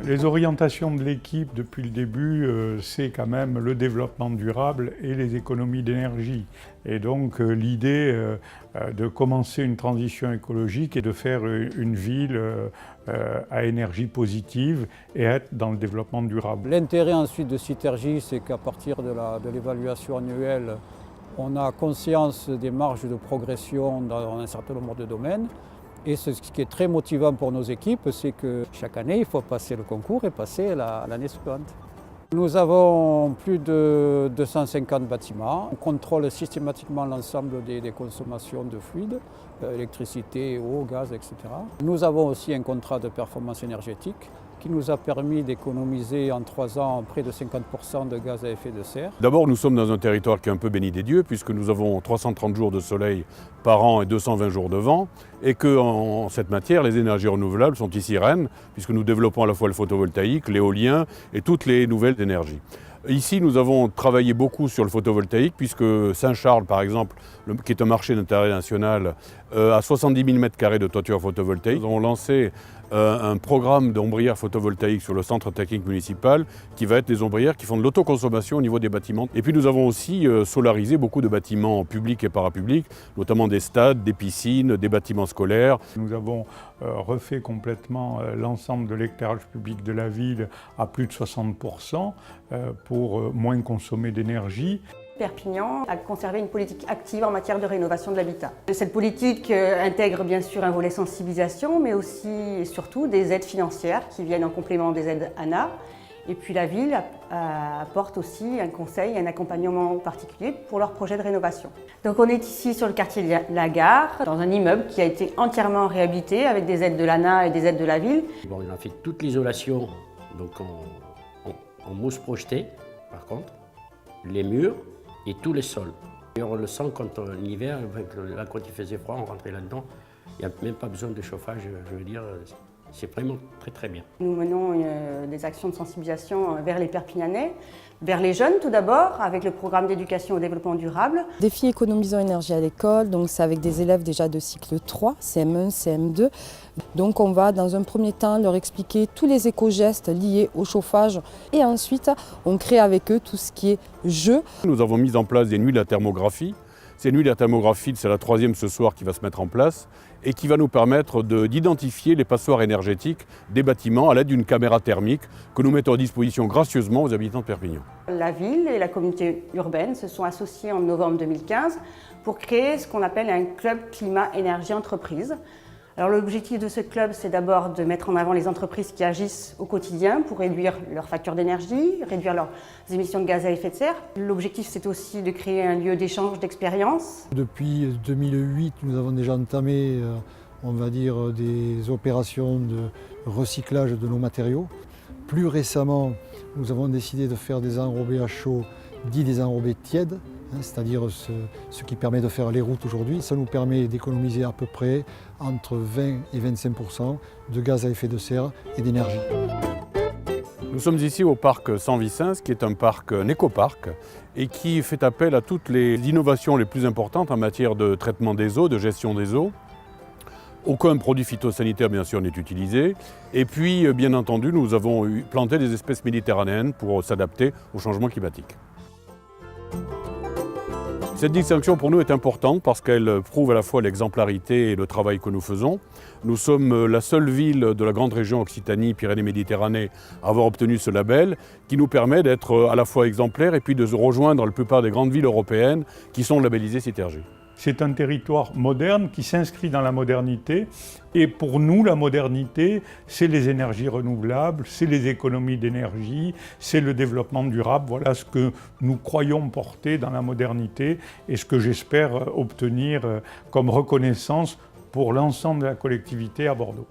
Les orientations de l'équipe depuis le début, c'est quand même le développement durable et les économies d'énergie. Et donc l'idée de commencer une transition écologique et de faire une ville à énergie positive et être dans le développement durable. L'intérêt ensuite de Citergy, c'est qu'à partir de l'évaluation annuelle, on a conscience des marges de progression dans un certain nombre de domaines. Et ce qui est très motivant pour nos équipes, c'est que chaque année, il faut passer le concours et passer l'année suivante. Nous avons plus de 250 bâtiments. On contrôle systématiquement l'ensemble des consommations de fluides, électricité, eau, gaz, etc. Nous avons aussi un contrat de performance énergétique qui nous a permis d'économiser en 3 ans près de 50% de gaz à effet de serre. D'abord, nous sommes dans un territoire qui est un peu béni des dieux, puisque nous avons 330 jours de soleil par an et 220 jours de vent, et qu'en cette matière, les énergies renouvelables sont ici reines, puisque nous développons à la fois le photovoltaïque, l'éolien et toutes les nouvelles énergies. Ici, nous avons travaillé beaucoup sur le photovoltaïque, puisque Saint-Charles, par exemple, qui est un marché d'intérêt national, a 70 000 m² de toiture photovoltaïque. Nous avons lancé un programme d'ombrières photovoltaïques sur le centre technique municipal, qui va être des ombrières qui font de l'autoconsommation au niveau des bâtiments. Et puis nous avons aussi solarisé beaucoup de bâtiments publics et parapublics, notamment des stades, des piscines, des bâtiments scolaires. Nous avons refait complètement l'ensemble de l'éclairage public de la ville à plus de 60% pour moins consommer d'énergie. Perpignan a conservé une politique active en matière de rénovation de l'habitat. Cette politique intègre bien sûr un volet sensibilisation, mais aussi et surtout des aides financières qui viennent en complément des aides ANA. Et puis la ville apporte aussi un conseil, un accompagnement particulier pour leurs projets de rénovation. Donc on est ici sur le quartier de la Gare, dans un immeuble qui a été entièrement réhabilité avec des aides de l'ANA et des aides de la ville. Bon, on a fait toute l'isolation, donc en mousse projetée par contre, les murs et tous les sols. Et on le sent quand l'hiver, là quand il faisait froid, on rentrait là-dedans, il n'y a même pas besoin de chauffage, je veux dire, c'est vraiment très très bien. Nous menons des actions de sensibilisation vers les Perpignanais, vers les jeunes tout d'abord, avec le programme d'éducation au développement durable. Défi économisant énergie à l'école, donc c'est avec des élèves déjà de cycle 3, CM1, CM2. Donc on va dans un premier temps leur expliquer tous les éco-gestes liés au chauffage et ensuite on crée avec eux tout ce qui est jeu. Nous avons mis en place des nuits de la thermographie. Ces nuits de la thermographie, c'est la 3e ce soir qui va se mettre en place et qui va nous permettre d'identifier les passoires énergétiques des bâtiments à l'aide d'une caméra thermique que nous mettons à disposition gracieusement aux habitants de Perpignan. La ville et la communauté urbaine se sont associés en novembre 2015 pour créer ce qu'on appelle un club climat-énergie-entreprise. Alors l'objectif de ce club, c'est d'abord de mettre en avant les entreprises qui agissent au quotidien pour réduire leurs factures d'énergie, réduire leurs émissions de gaz à effet de serre. L'objectif, c'est aussi de créer un lieu d'échange d'expériences. Depuis 2008, nous avons déjà entamé, on va dire, des opérations de recyclage de nos matériaux. Plus récemment, nous avons décidé de faire des enrobés à chaud, dits des enrobés tièdes, c'est-à-dire ce qui permet de faire les routes aujourd'hui. Ça nous permet d'économiser à peu près entre 20 et 25% de gaz à effet de serre et d'énergie. Nous sommes ici au parc Saint-Vicence, qui est un écoparc, et qui fait appel à toutes les innovations les plus importantes en matière de traitement des eaux, de gestion des eaux. Aucun produit phytosanitaire, bien sûr, n'est utilisé. Et puis, bien entendu, nous avons planté des espèces méditerranéennes pour s'adapter au changement climatique. Cette distinction pour nous est importante parce qu'elle prouve à la fois l'exemplarité et le travail que nous faisons. Nous sommes la seule ville de la grande région Occitanie-Pyrénées-Méditerranée à avoir obtenu ce label qui nous permet d'être à la fois exemplaire et puis de se rejoindre la plupart des grandes villes européennes qui sont labellisées Citergy. C'est un territoire moderne qui s'inscrit dans la modernité et pour nous la modernité c'est les énergies renouvelables, c'est les économies d'énergie, c'est le développement durable. Voilà ce que nous croyons porter dans la modernité et ce que j'espère obtenir comme reconnaissance pour l'ensemble de la collectivité à Bordeaux.